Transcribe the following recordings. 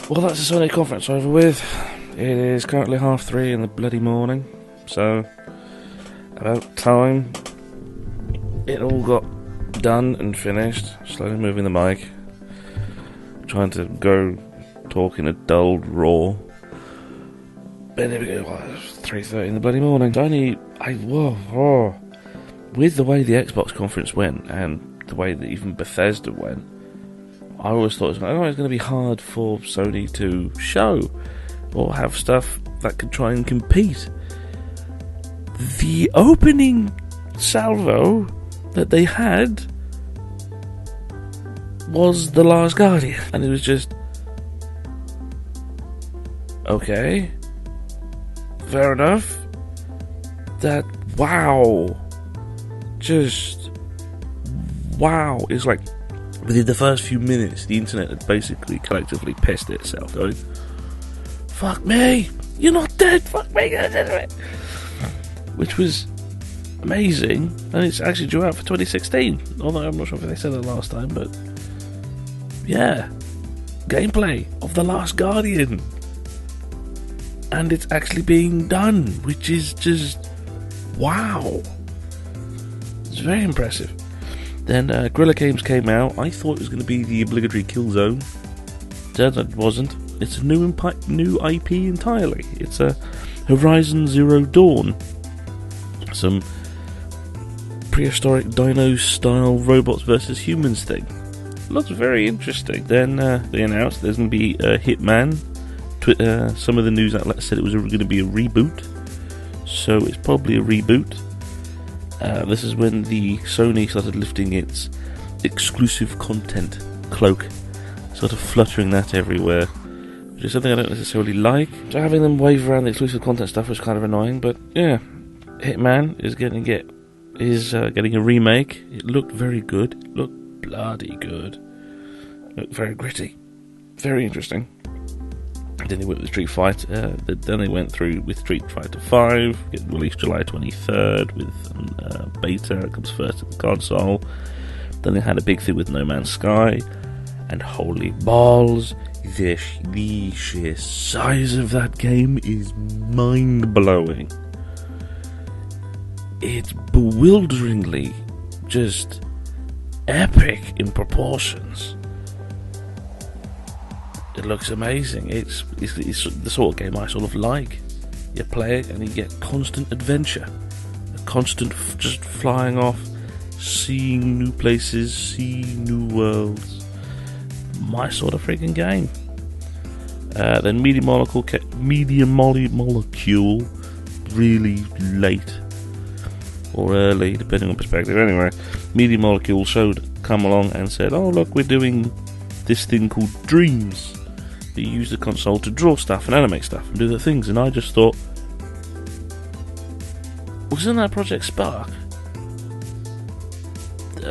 Well, that's the Sony conference over with. It is currently 3:30 in the bloody morning, so about time it all got done and finished. Slowly moving the mic, trying to go talk in a dulled roar. But there we go, 3:30 in the bloody morning. With the way the Xbox conference went and the way that even Bethesda went, I always thought it was going to be hard for Sony to show or have stuff that could try and compete. The opening salvo that they had was The Last Guardian, and it was just okay, fair enough. That wow, it's like within the first few minutes the internet had basically collectively pissed itself, going, fuck me, you're not dead, fuck me, you're dead. Which was amazing, and it's actually due out for 2016, although I'm not sure if they said that last time, but yeah, gameplay of The Last Guardian, and it's actually being done, which is just wow. It's very impressive. Then Guerrilla Games came out. I thought it was going to be the obligatory Killzone. Turns out it wasn't. It's a new IP entirely. It's a Horizon Zero Dawn. Some prehistoric dino-style robots versus humans thing. Looks very interesting. Then they announced there's going to be a Hitman. Some of the news outlets said it was going to be a reboot. So it's probably a reboot. This is when the Sony started lifting its exclusive content cloak, sort of fluttering that everywhere, which is something I don't necessarily like. So having them wave around the exclusive content stuff was kind of annoying, but yeah, Hitman is getting a remake. It looked very good. It looked bloody good. It looked very gritty, very interesting. Then they went with Street Fighter. Then they went through with Street Fighter 5, get released July 23rd with beta. It comes first to the console. Then they had a big thing with No Man's Sky, and holy balls, the sheer size of that game is mind blowing. It's bewilderingly just epic in proportions. It looks amazing. It's the sort of game I sort of like. You play it and you get constant adventure, a constant just flying off, seeing new places, seeing new worlds. My sort of freaking game. Then Media Molecule, really late or early, depending on perspective. Anyway, Media Molecule come along and said, "Oh look, we're doing this thing called Dreams. You use the console to draw stuff and animate stuff and do the things." And I just thought, wasn't that Project Spark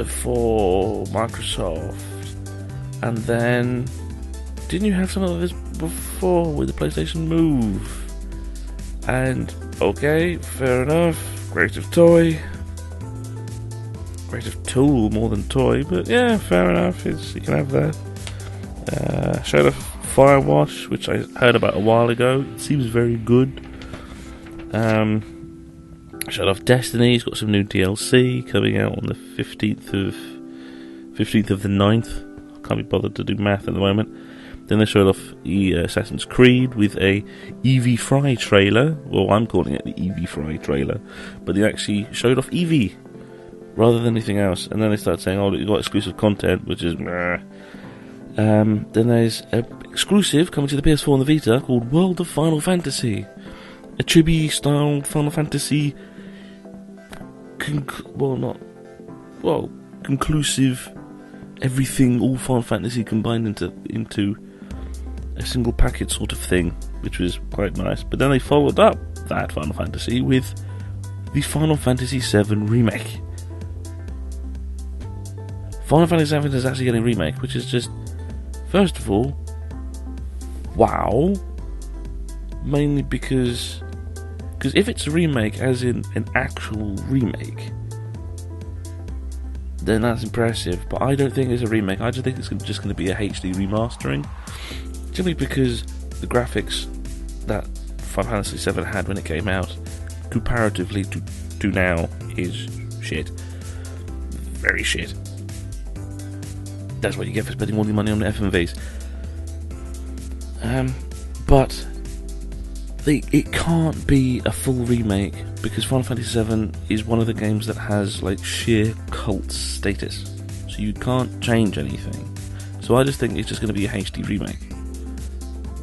for Microsoft? And then didn't you have something like this before with the PlayStation Move? And okay, fair enough, creative tool more than toy, but yeah, fair enough, you can have that. Showed off Firewatch, which I heard about a while ago. It seems very good. Showed off Destiny. It's got some new DLC coming out on the 15th of the 9th. Can't be bothered to do math at the moment. Then they showed off Assassin's Creed with a Eevee Fry trailer. Well, I'm calling it the Eevee Fry trailer, but they actually showed off Eevee rather than anything else. And then they started saying, "Oh, you've got exclusive content," which is meh. Then there's an exclusive coming to the PS4 and the Vita called World of Final Fantasy. A chibi-style Final Fantasy conclusive, everything, all Final Fantasy combined into a single package sort of thing, which was quite nice. But then they followed up that Final Fantasy with the Final Fantasy VII Remake. Final Fantasy VII is actually getting a remake, which is just, first of all, wow. Mainly because if it's a remake, as in an actual remake, then that's impressive. But I don't think it's a remake. I just think it's just going to be a HD remastering. Simply because the graphics that Final Fantasy VII had when it came out, comparatively to now, is shit. Very shit. That's what you get for spending all your money on FMVs. But it can't be a full remake because Final Fantasy VII is one of the games that has like sheer cult status. So you can't change anything. So I just think it's just going to be a HD remake.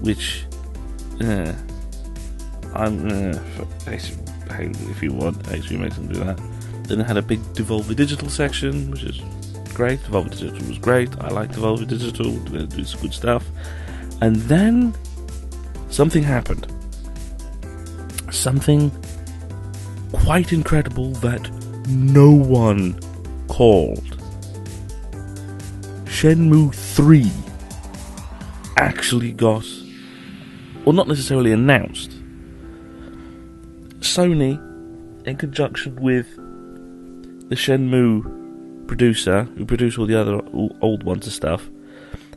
Which, if you want HD remakes, and do that. Then it had a big Devolver Digital section, which is great. Devolver Digital was great. I like Devolver Digital. They do some good stuff. And then something happened. Something quite incredible that no one called. Shenmue 3 actually got, well, not necessarily announced. Sony, in conjunction with the Shenmue producer, who produced all the other old ones and stuff,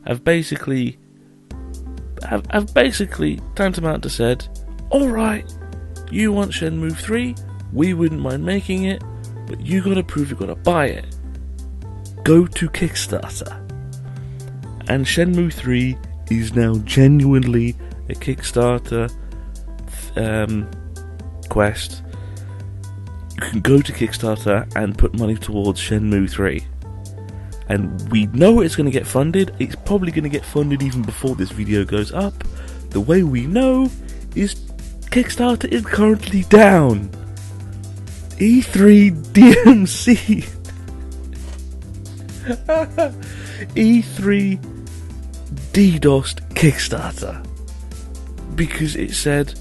have basically tantamount to said, alright, you want Shenmue 3, we wouldn't mind making it, but you gotta prove you gotta buy it. Go to Kickstarter. And Shenmue 3 is now genuinely a Kickstarter quest. You can go to Kickstarter and put money towards Shenmue 3. And we know it's going to get funded. It's probably going to get funded even before this video goes up. The way we know is Kickstarter is currently down. E3 DMC. E3 DDoSed Kickstarter. Because it said,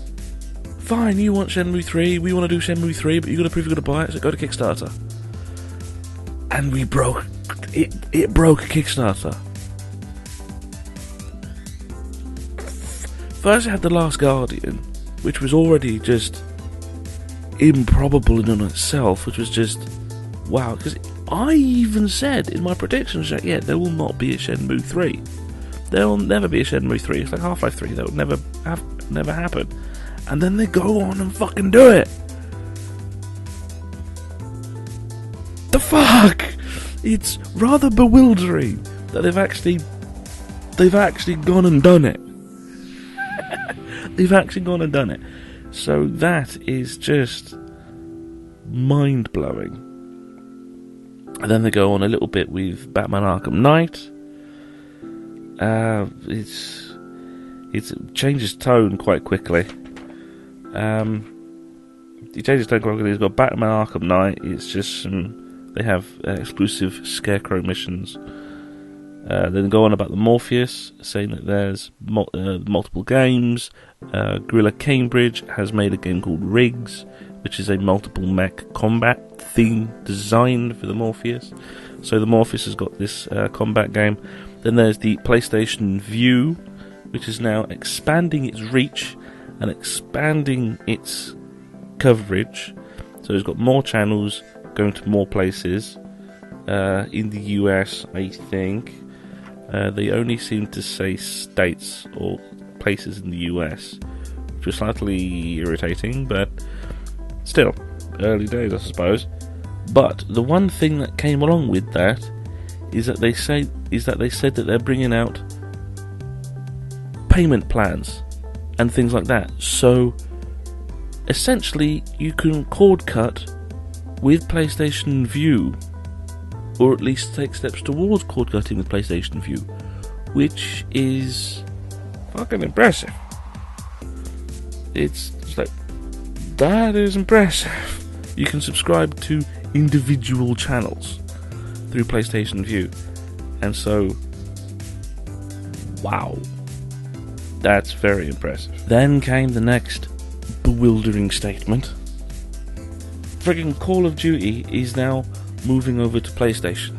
fine, you want Shenmue 3, we want to do Shenmue 3, but you got to prove you're going to buy it, so go to Kickstarter. And we broke it broke Kickstarter. First it had The Last Guardian, which was already just improbable in and of itself, which was just wow, because I even said in my predictions that yeah, there will not be a Shenmue 3. There will never be a Shenmue 3. It's like Half-Life 3, that would never happen. And then they go on and fucking do it. The fuck? It's rather bewildering that they've actually gone and done it. They've actually gone and done it. So that is just mind-blowing. And then they go on a little bit with Batman Arkham Knight. It changes tone quite quickly. It changes tone quite quickly. It's got Batman Arkham Knight. It's just they have exclusive Scarecrow missions. Then go on about the Morpheus, saying that there's multiple games. Guerrilla Cambridge has made a game called Riggs, which is a multiple mech combat theme designed for the Morpheus. So the Morpheus has got this combat game. Then there's the PlayStation Vue, which is now expanding its reach and expanding its coverage. So it's got more channels going to more places. In the US, I think they only seem to say states or places in the US, which was slightly irritating, but still, early days, I suppose. But the one thing that came along with that is that they said that they're bringing out payment plans and things like that. So essentially, you can cord cut with PlayStation Vue, or at least take steps towards cord cutting with PlayStation Vue, which is fucking impressive. It's like, that is impressive. You can subscribe to individual channels through PlayStation Vue, and so, wow, that's very impressive. Then came the next bewildering statement. Friggin' Call of Duty is now moving over to PlayStation.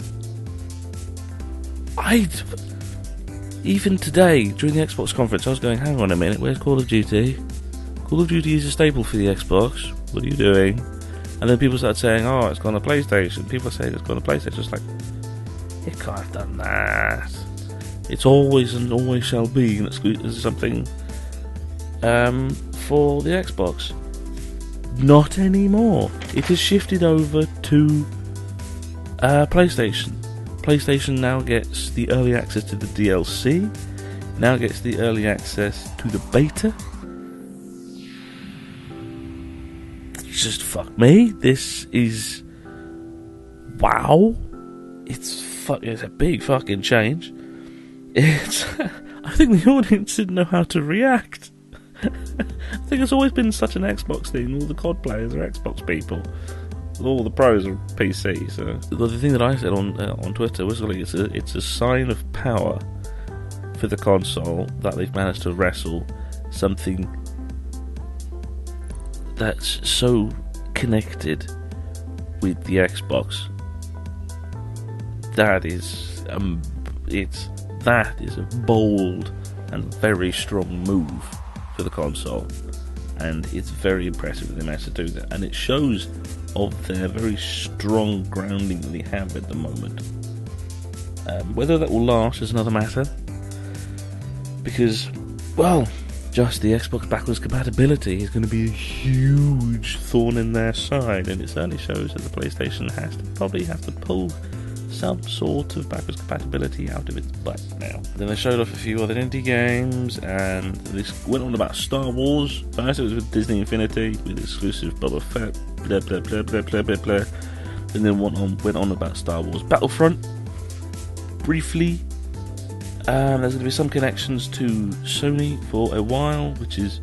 Even today, during the Xbox conference, I was going, hang on a minute, where's Call of Duty? Call of Duty is a staple for the Xbox. What are you doing? And then people started saying, oh, it's gone to PlayStation. People are saying it's gone to PlayStation. It's like, it can't have done that. It's always and always shall be something for the Xbox. Not anymore. It has shifted over to PlayStation. PlayStation now gets the early access to the DLC, now gets the early access to the beta. Just fuck me. This is... wow. It's a big fucking change. I think the audience didn't know how to react. I think it's always been such an Xbox thing. All the COD players are Xbox people. All the pros are PC. So the thing that I said on Twitter was like, it's a sign of power for the console that they've managed to wrestle something that's so connected with the Xbox. That is a bold and very strong move for the console, and it's very impressive that they managed to do that, and it shows of their very strong grounding that they have at the moment. Whether that will last is another matter, because, well, just the Xbox backwards compatibility is going to be a huge thorn in their side, and it certainly shows that the PlayStation probably have to pull some sort of backwards compatibility out of its butt now. Then they showed off a few other indie games, and this went on about Star Wars. First it was with Disney Infinity, with exclusive Boba Fett, blah blah blah blah blah blah blah. And then went on about Star Wars Battlefront, briefly. There's going to be some connections to Sony for a while, which is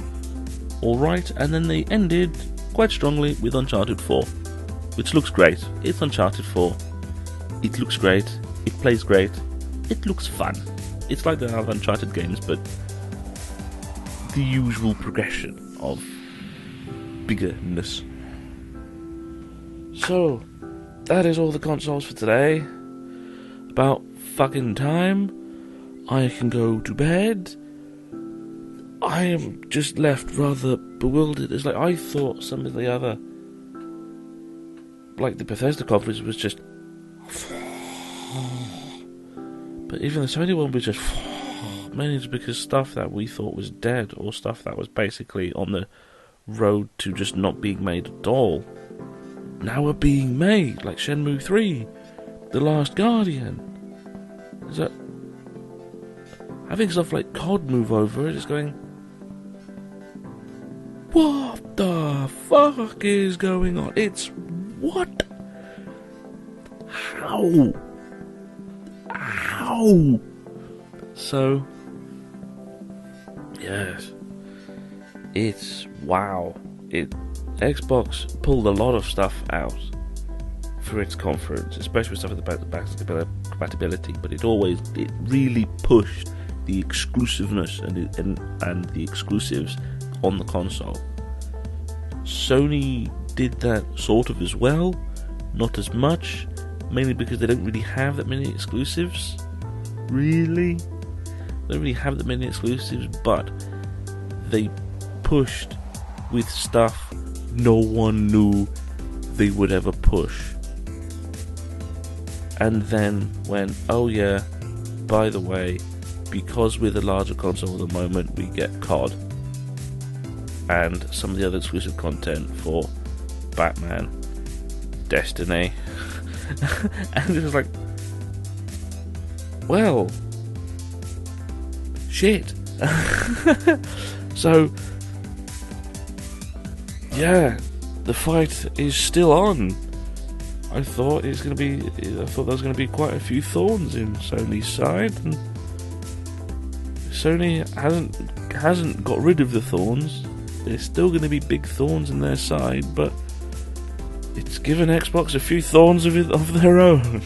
alright, and then they ended quite strongly with Uncharted 4, which looks great. It's Uncharted 4. It looks great, it plays great, it looks fun. It's like the other Uncharted games, but the usual progression of biggerness. So, that is all the consoles for today. About fucking time. I can go to bed. I am just left rather bewildered. It's like I thought some of the other, like the Bethesda conference was just, but even the Sony one was just mainly just because stuff that we thought was dead, or stuff that was basically on the road to just not being made at all, now are being made, like Shenmue 3, The Last Guardian. Is that having stuff like COD move over, it's going, what the fuck is going on? It's what? How? So, yes, it's wow. Xbox pulled a lot of stuff out for its conference, especially stuff about the backwards compatibility. But it really pushed the exclusiveness and the exclusives on the console. Sony did that sort of as well, not as much, mainly because they don't really have that many exclusives. They don't really have that many exclusives, but they pushed with stuff no one knew they would ever push. And then went, oh yeah, by the way, because we're the larger console at the moment, we get COD and some of the other exclusive content for Batman, Destiny. And it was like, well, shit. So, yeah, the fight is still on. I thought there was going to be quite a few thorns in Sony's side, and Sony hasn't got rid of the thorns. There's still going to be big thorns in their side, but it's given Xbox a few thorns of their own.